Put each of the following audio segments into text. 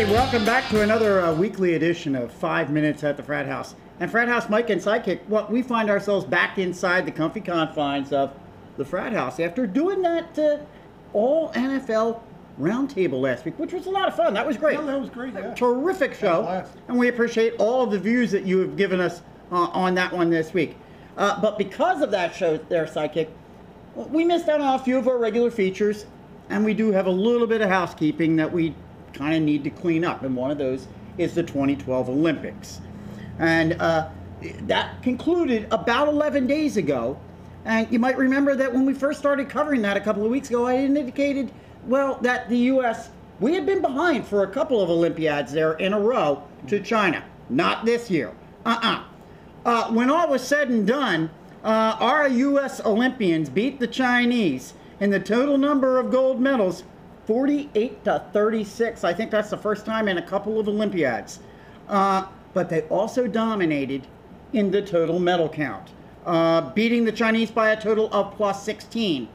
everybody. Welcome back to another weekly edition of 5 Minutes at the Frat House. And Frat House Mike and Sidekick, well, we find ourselves back inside the comfy confines of the Frat House after doing that all NFL roundtable last week, which was a lot of fun. That was great. Yeah, that was great. Yeah. Terrific show. And we appreciate all of the views that you have given us on that one this week. But because of that show there, Sidekick, we missed out on a few of our regular features, and we do have a little bit of housekeeping that we kind of need to clean up, and one of those is the 2012 Olympics. And that concluded about 11 days ago, and you might remember that when we first started covering that a couple of weeks ago, I indicated, well, that the U.S., we had been behind for a couple of Olympiads there in a row to China. Not this year. When all was said and done, our U.S. Olympians beat the Chinese in the total number of gold medals 48-36. I think that's the first time in a couple of Olympiads. But they also dominated in the total medal count, beating the Chinese by a total of plus 16,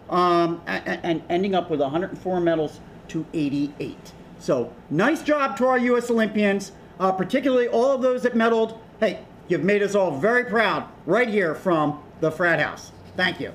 and ending up with 104 medals to 88. So nice job to our U.S. Olympians, particularly all of those that medaled. Hey, you've made us all very proud right here from the Frat House. Thank you.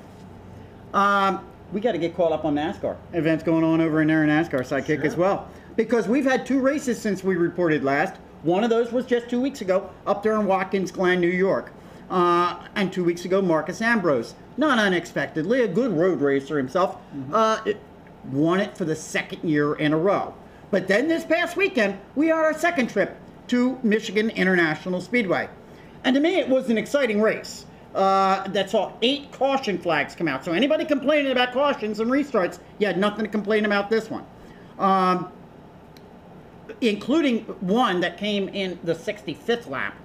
We got to get caught up on NASCAR. Events going on over in there in NASCAR, Sidekick, as well. Because we've had 2 races since we reported last. One of those was just 2 weeks ago up there in Watkins Glen, New York. And 2 weeks ago, Marcus Ambrose, not unexpectedly, a good road racer himself, won it for the 2nd year in a row. But then this past weekend, we had our 2nd trip to Michigan International Speedway. And to me, it was an exciting race. That saw 8 caution flags come out. So anybody complaining about cautions and restarts, you had nothing to complain about this one. Including one that came in the 65th lap,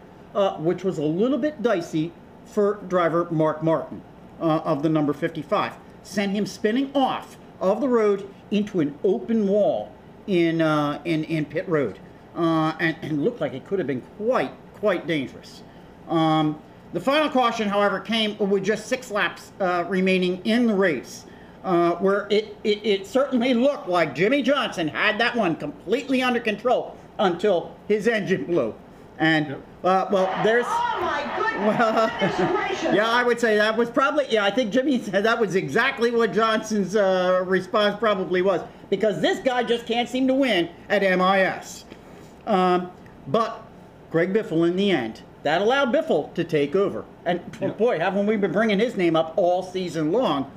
which was a little bit dicey for driver Mark Martin of the number 55. Sent him spinning off of the road into an open wall in pit road. And looked like it could have been quite dangerous. The final caution, however, came with just 6 laps remaining in the race, where it certainly looked like Jimmy Johnson had that one completely under control until his engine blew. And, well, there's... Oh, my goodness! Well, yeah, I would say that was probably... Yeah, I think Jimmy said that was exactly what Johnson's response probably was, because this guy just can't seem to win at MIS. But Greg Biffle, in the end, that allowed Biffle to take over. And boy, haven't we been bringing his name up all season long.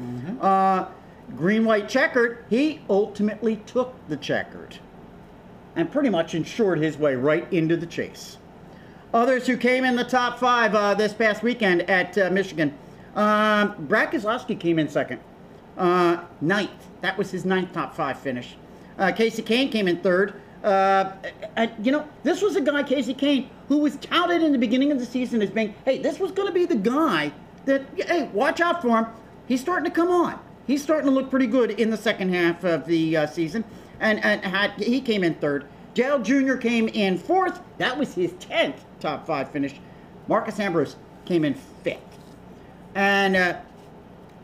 Green-white checkered, he ultimately took the checkered and pretty much ensured his way right into the chase. Others who came in the top 5 this past weekend at Michigan. Brad Keselowski came in 2nd. 9th. That was his 9th top 5 finish. Casey Kane came in 3rd. And, you know, this was a guy, Casey Kane, who was touted in the beginning of the season as being, hey, this was going to be the guy that, hey, watch out for him. He's starting to come on. He's starting to look pretty good in the second half of the season. And he came in 3rd. Dale Jr. came in 4th. That was his 10th top 5 finish. Marcus Ambrose came in 5th. And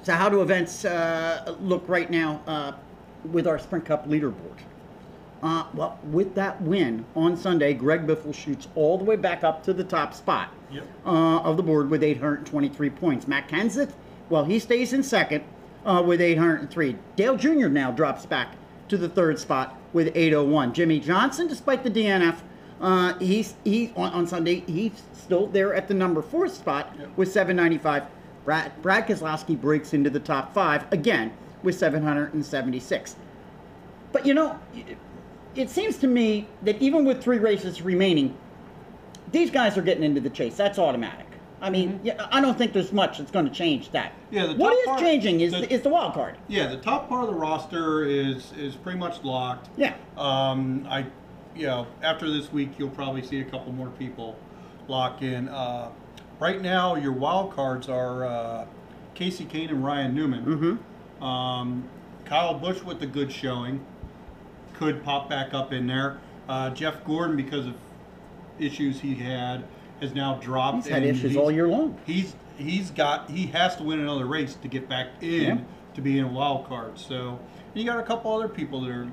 so how do events look right now with our Sprint Cup leaderboard? Well, with that win on Sunday, Greg Biffle shoots all the way back up to the top spot of the board with 823 points. Matt Kenseth, well, he stays in 2nd with 803. Dale Jr. now drops back to the 3rd spot with 801. Jimmy Johnson, despite the DNF, on Sunday, he's still there at the number 4th spot with 795. Brad Keselowski breaks into the top 5 again with 776. But, you know, it seems to me that even with 3 races remaining, these guys are getting into the chase. That's automatic. I mean, I don't think there's much that's going to change that. Yeah, what is changing is the wild card. Yeah, the top part of the roster is pretty much locked. Yeah. After this week, you'll probably see a couple more people lock in. Right now, your wild cards are Casey Kane and Ryan Newman. Kyle Busch with a good showing could pop back up in there. Jeff Gordon, because of issues he had, has now dropped. He's had issues all year long. He has to win another race to get back in to be in a wild card. So you got a couple other people that are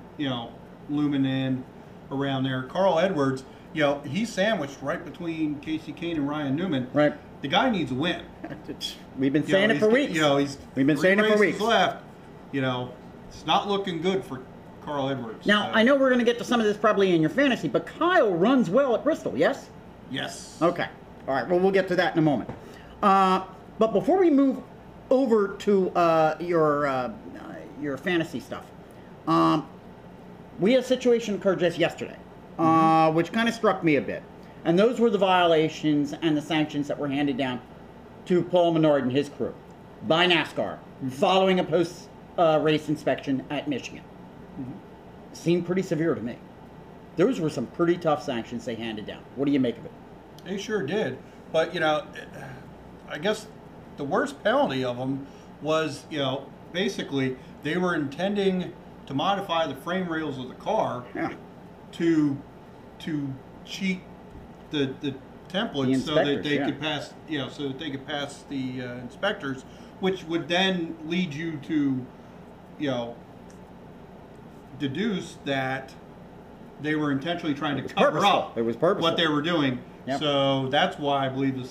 looming in. around there. Carl Edwards, he's sandwiched right between Casey Kane and Ryan Newman. Right. The guy needs a win. We've been saying it for weeks. We've been saying it for weeks. Left. It's not looking good for Carl Edwards. Now, I know we're going to get to some of this probably in your fantasy, but Kyle runs well at Bristol, yes? Yes. Okay. All right. Well, we'll get to that in a moment. But before we move over to your fantasy stuff, we had a situation occur just yesterday, which kind of struck me a bit. And those were the violations and the sanctions that were handed down to Paul Menard and his crew by NASCAR following a post-race inspection at Michigan. Seemed pretty severe to me. Those were some pretty tough sanctions they handed down. What do you make of it? They sure did. But, I guess the worst penalty of them was, basically they were intending to modify the frame rails of the car to cheat the templates so that they could pass, so that they could pass the inspectors, which would then lead you to, deduce that they were intentionally trying to cover up what they were doing. Yep. So that's why I believe the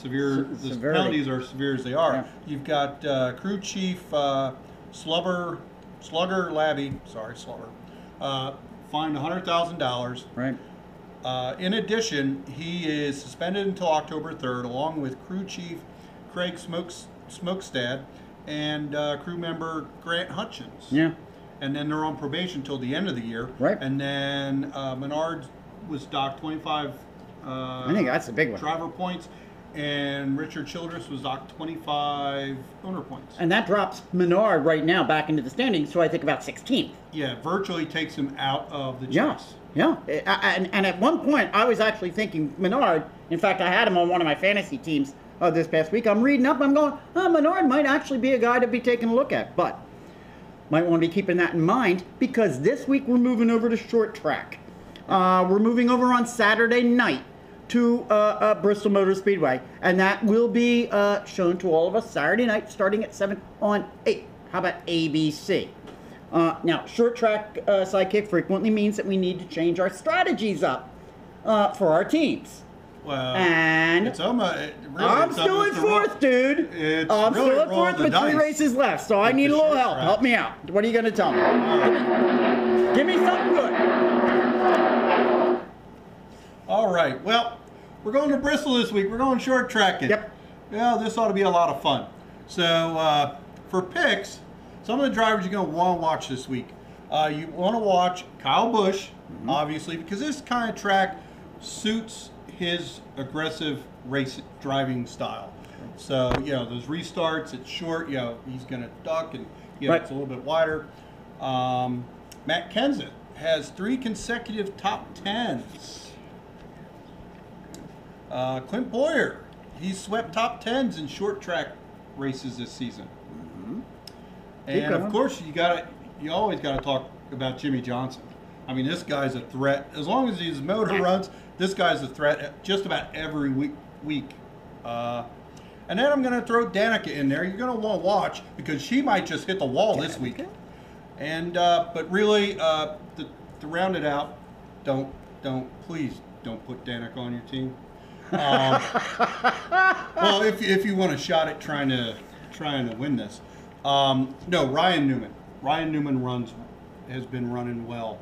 penalties are severe as they are. Yep. You've got crew chief Slugger Labby, fined $100,000. Right. In addition, he is suspended until October 3rd, along with crew chief Craig Smokestad and crew member Grant Hutchins. Yeah. And then they're on probation until the end of the year. Right. And then Menard was docked 25. I think that's a big one. Driver points, and Richard Childress was docked 25 owner points. And that drops Menard right now back into the standings, so I think about 16th. Yeah, virtually takes him out of the chase. Yeah. And at one point, I was actually thinking Menard. In fact, I had him on one of my fantasy teams this past week. I'm reading up, I'm going, Menard might actually be a guy to be taking a look at. But might want to be keeping that in mind, because this week we're moving over to short track. We're moving over on Saturday night to Bristol Motor Speedway, and that will be shown to all of us Saturday night starting at 7 on 8. How about ABC? Now, short track sidekick frequently means that we need to change our strategies up for our teams. Well, and I'm still in fourth, dude. I'm still in fourth with 3 races left, so I need a little help. Help me out. What are you going to tell me? Give me something good. All right. Well, we're going to Bristol this week. We're going short tracking. Yep. Well, this ought to be a lot of fun. So, for picks, some of the drivers you're going to want to watch this week. You want to watch Kyle Busch, obviously, because this kind of track suits his aggressive race driving style. So, those restarts, it's short, he's going to duck, and it's a little bit wider. Matt Kenseth has 3 consecutive top 10s. Clint Boyer, he's swept top 10s in short track races this season. And of course, you always got to talk about Jimmy Johnson. I mean, this guy's a threat. As long as his motor runs, this guy's a threat just about every week. And then I'm going to throw Danica in there. You're going to want to watch, because she might just hit the wall this week. And but really, to round it out, please don't put Danica on your team. Well, if you want a shot at trying to win this, no, Ryan Newman. Ryan Newman has been running well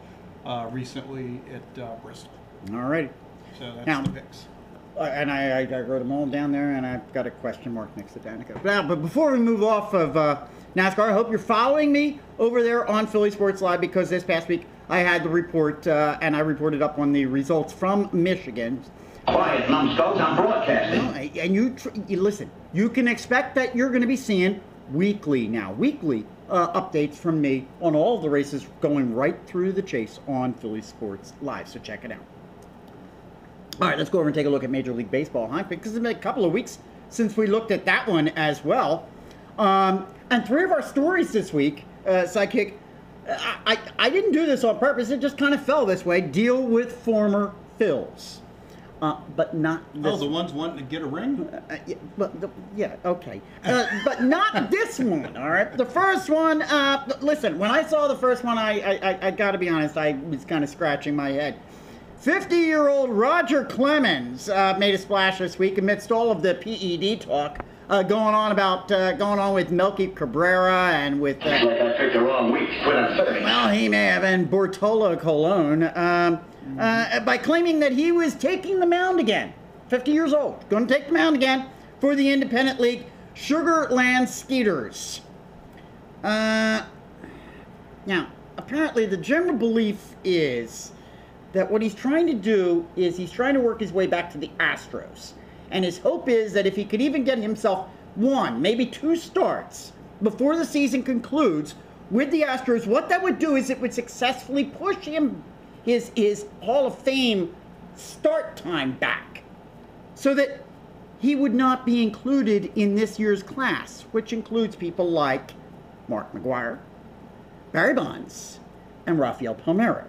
recently at Bristol. All right. So that's the picks. And I wrote them all down there, and I've got a question mark next to Danica. Now, but before we move off of NASCAR, I hope you're following me over there on Philly Sports Live, because this past week I had the report, and I reported up on the results from Michigan. Quiet, numbskulls, I'm broadcasting. And you listen, you can expect that you're going to be seeing weekly updates from me on all the races going right through the chase on Philly Sports Live, so check it out. All right, let's go over and take a look at Major League Baseball, because it's been a couple of weeks since we looked at that one as well. And 3 of our stories this week, Sidekick, I didn't do this on purpose, it just kind of fell this way, deal with former Phils. But not this. Oh, the ones wanting to get a ring? Okay. But not this one, all right? The first one, listen, when I saw the first one, I got to be honest, I was kind of scratching my head. 50-year-old Roger Clemens made a splash this week amidst all of the PED talk going on with Melky Cabrera and with. Looks like I picked the wrong week to put on 30. Well, he may have, and Bortolo Colon, by claiming that he was taking the mound again. 50 years old, going to take the mound again for the Independent League Sugarland Skeeters. Now, apparently the general belief is that what he's trying to do is he's trying to work his way back to the Astros. And his hope is that if he could even get himself 1, maybe 2 starts before the season concludes with the Astros, what that would do is it would successfully push him his Hall of Fame start time back so that he would not be included in this year's class, which includes people like Mark McGwire, Barry Bonds, and Rafael Palmeiro.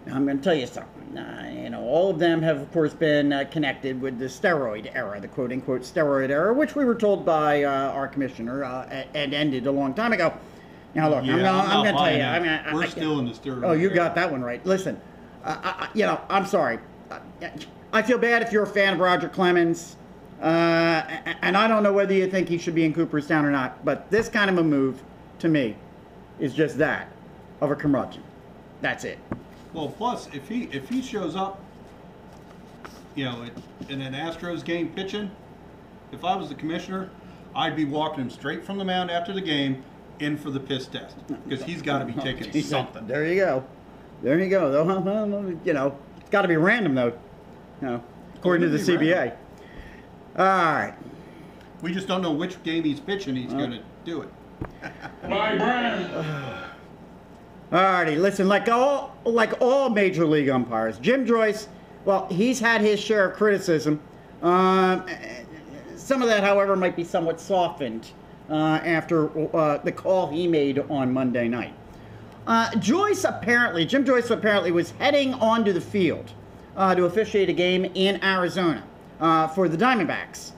Now, I'm going to tell you something. All of them have, of course, been connected with the steroid era, the quote-unquote steroid era, which we were told by our commissioner had ended a long time ago. Now, look, I'm going to tell you. We're still in the steroid Oh, you era. got that one right. Listen, I'm sorry. I feel bad if you're a fan of Roger Clemens, and I don't know whether you think he should be in Cooperstown or not, but this kind of a move, to me, is just that, of a curmudgeon. That's it. Well, plus, if he shows up, in an Astros game pitching, if I was the commissioner, I'd be walking him straight from the mound after the game in for the piss test, because he's got to be taking something. There you go. There you go. It's got to be random, though, according to the CBA. All right. We just don't know which game he's pitching. He's going to do it. My brand. Alrighty, listen, like all major league umpires, Jim Joyce, well, he's had his share of criticism. Some of that, however, might be somewhat softened after the call he made on Monday night. Jim Joyce apparently was heading onto the field to officiate a game in Arizona for the Diamondbacks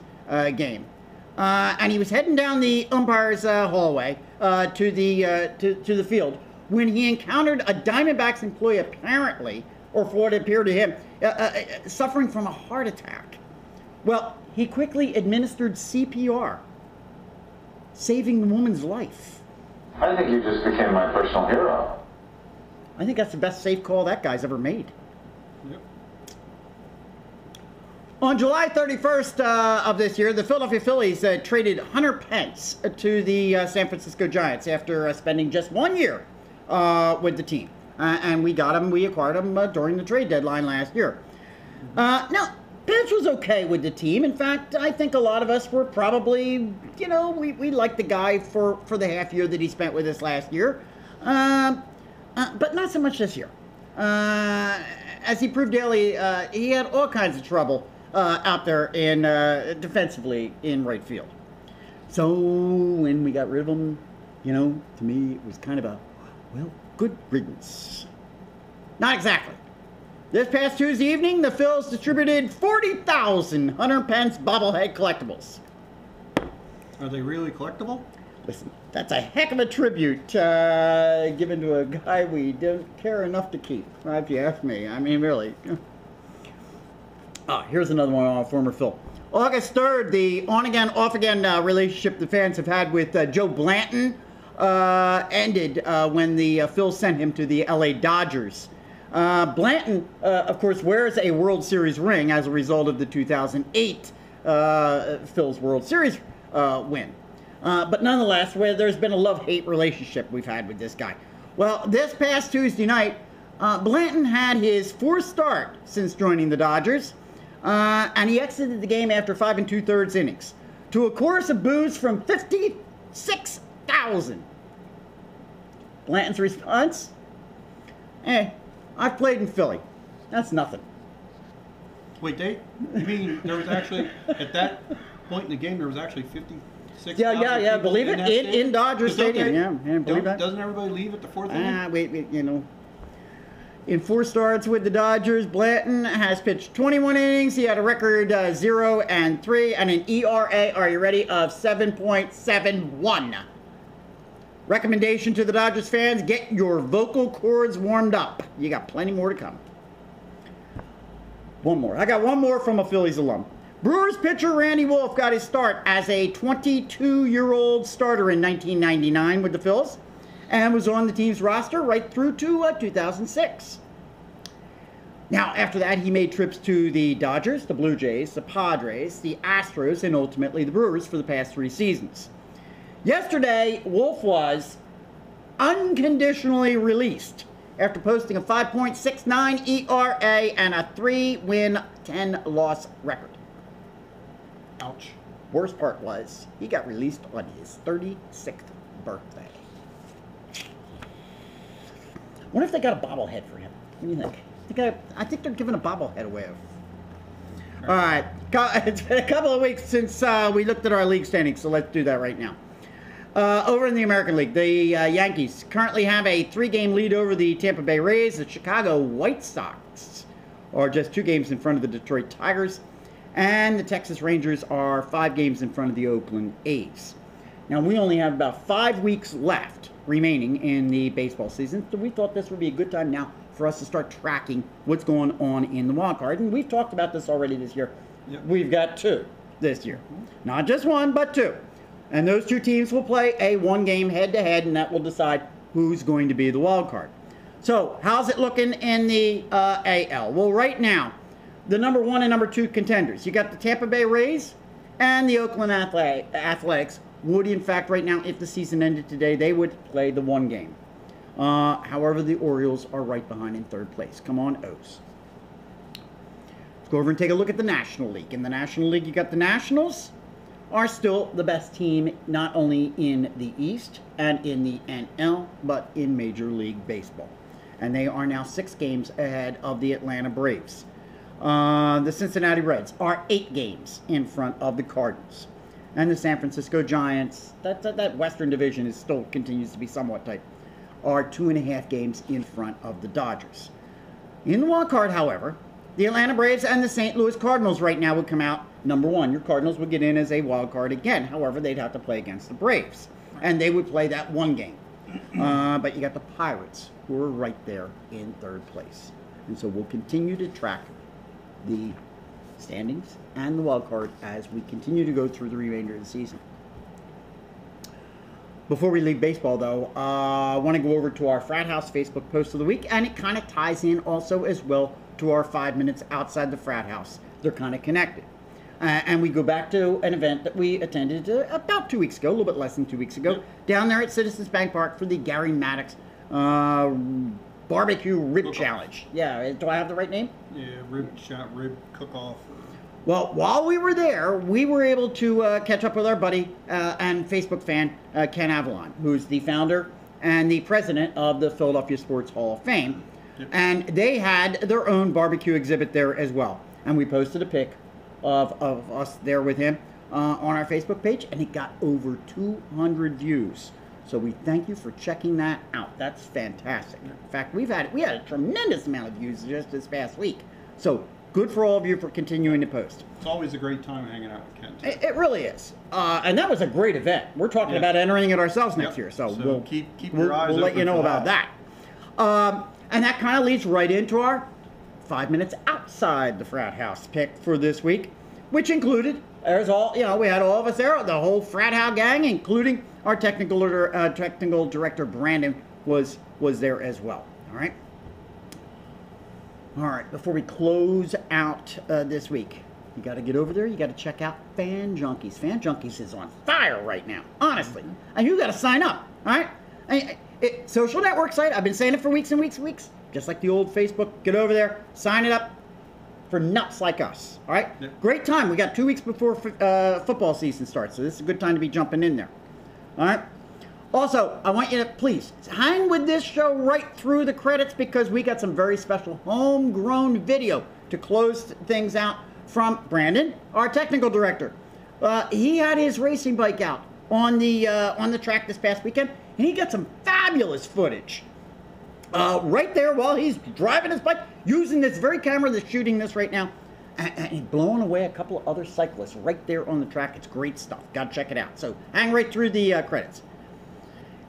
game. And he was heading down the umpire's hallway to the field when he encountered a Diamondbacks employee, apparently, or for what appeared to him, suffering from a heart attack. Well, he quickly administered CPR, saving the woman's life. I think you just became my personal hero. I think that's the best safe call that guy's ever made. Yep. On July 31st of this year, the Philadelphia Phillies traded Hunter Pence to the San Francisco Giants after spending just 1 year with the team. And we acquired him during the trade deadline last year. Now, Pence was okay with the team. In fact, I think a lot of us were probably, we liked the guy for the half year that he spent with us last year. But not so much this year. As he proved daily, he had all kinds of trouble out there in defensively in right field. So when we got rid of him, to me it was kind of a, good riddance. Not exactly. This past Tuesday evening, the Phils distributed 40,000 Hunter Pence bobblehead collectibles. Are they really collectible? Listen, that's a heck of a tribute given to a guy we don't care enough to keep, if you ask me. I mean, really. Here's another one on former Phil. August 3rd, the on-again, off-again relationship the fans have had with Joe Blanton ended when the Phils sent him to the LA Dodgers. Blanton, of course, wears a World Series ring as a result of the 2008 Phils World Series win. But nonetheless, there's been a love-hate relationship we've had with this guy. Well, this past Tuesday night, Blanton had his 4th start since joining the Dodgers, and he exited the game after 5 2/3 innings to a chorus of boos from 56,000. Blanton's response? I've played in Philly. That's nothing. Wait, Dave? You mean there was actually, at that point in the game, there was actually 56,000 Yeah, people believe it, that in Dodger Stadium. Yeah, believe that. Doesn't everybody leave at the 4th inning? Wait, In 4 starts with the Dodgers, Blanton has pitched 21 innings. He had a record 0-3 and an ERA, are you ready, of 7.71. recommendation to the Dodgers fans, get your vocal cords warmed up. You got plenty more to come. One more. I got one more from a Phillies alum. Brewers pitcher Randy Wolf got his start as a 22-year-old starter in 1999 with the Phils and was on the team's roster right through to 2006. Now, after that, he made trips to the Dodgers, the Blue Jays, the Padres, the Astros, and ultimately the Brewers for the past 3 seasons. Yesterday, Wolf was unconditionally released after posting a 5.69 ERA and a 3-win, 10-loss record. Ouch. Worst part was, he got released on his 36th birthday. Wonder if they got a bobblehead for him. What do you think? I think they're giving a bobblehead away. All right. It's been a couple of weeks since we looked at our league standings, so let's do that right now. Over in the American League, the Yankees currently have a 3-game lead over the Tampa Bay Rays. The Chicago White Sox are just 2 games in front of the Detroit Tigers. And the Texas Rangers are 5 games in front of the Oakland A's. Now, we only have about 5 weeks left remaining in the baseball season, so we thought this would be a good time now for us to start tracking what's going on in the wild card. And we've talked about this already this year. Yep. We've got 2 this year. Not just 1, but 2. And those 2 teams will play a 1-game head-to-head, and that will decide who's going to be the wild card. So, how's it looking in the AL? Well, right now, the number 1 and number 2 contenders. You got the Tampa Bay Rays and the Oakland Athletics. Would, in fact, right now, if the season ended today, they would play the 1 game. However, the Orioles are right behind in 3rd place. Come on, O's. Let's go over and take a look at the National League. In the National League, you got the Nationals are still the best team, not only in the East and in the NL, but in Major League Baseball. And they are now 6 games ahead of the Atlanta Braves. The Cincinnati Reds are 8 games in front of the Cardinals. And the San Francisco Giants, that Western Division still continues to be somewhat tight, are 2.5 games in front of the Dodgers. In the wild card, however, the Atlanta Braves and the St. Louis Cardinals right now would come out number 1. Your Cardinals would get in as a wild card again. However, they'd have to play against the Braves. And they would play that 1 game. But you got the Pirates, who are right there in 3rd place. And so we'll continue to track the standings and the wild card as we continue to go through the remainder of the season. Before we leave baseball, though, I want to go over to our Frat House Facebook post of the week, and it kind of ties in also as well to our 5 minutes outside the Frat House. They're kind of connected. And we go back to an event that we attended about 2 weeks ago, a little bit less than 2 weeks ago, down there at Citizens Bank Park for the Gary Maddox Barbecue Rib Challenge. Yeah, do I have the right name? Yeah, rib cook-off. Well, while we were there, we were able to catch up with our buddy and Facebook fan, Ken Avalon, who's the founder and the president of the Philadelphia Sports Hall of Fame. Yep. And they had their own barbecue exhibit there as well. And we posted a pic of us there with him on our Facebook page, and it got over 200 views. So we thank you for checking that out. That's fantastic. In fact, we had a tremendous amount of views just this past week. So good for all of you for continuing to post. It's always a great time hanging out with Ken. It really is. And that was a great event. We're talking about entering it ourselves next year. So we'll keep your eyes we'll let you know about that. And that kind of leads right into our 5 minutes outside the Frat House pick for this week, which included, there's all, we had all of us there, the whole Frat House gang, including our technical director, Brandon, was there as well. All right. All right, before we close out this week, you got to get over there. You got to check out Fan Junkies. Fan Junkies is on fire right now, honestly. And you got to sign up, all right? Social network site. I've been saying it for weeks and weeks and weeks. Just like the old Facebook. Get over there, sign it up for nuts like us, all right? Yep. Great time. We got 2 weeks before football season starts, so this is a good time to be jumping in there, all right? Also, I want you to please hang with this show right through the credits because we got some very special homegrown video to close things out from Brandon, our technical director. He had his racing bike out on the track this past weekend, and he got some fabulous footage right there while he's driving his bike, using this very camera that's shooting this right now, and blowing away a couple of other cyclists right there on the track. It's great stuff. Got to check it out. So hang right through the credits.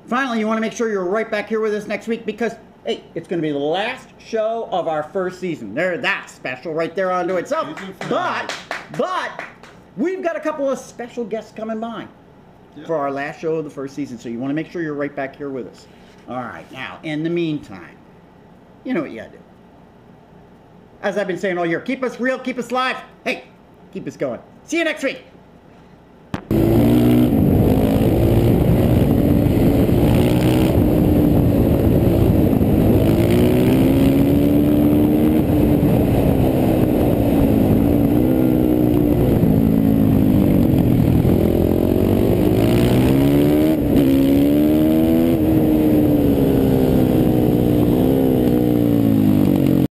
finally, you want to make sure you're right back here with us next week because, hey, it's going to be the last show of our first season. That's special right there unto itself. But we've got a couple of special guests coming by for our last show of the first season. So you want to make sure you're right back here with us. All right. Now, in the meantime, you know what you got to do. As I've been saying all year, keep us real, keep us live. Hey, keep us going. See you next week.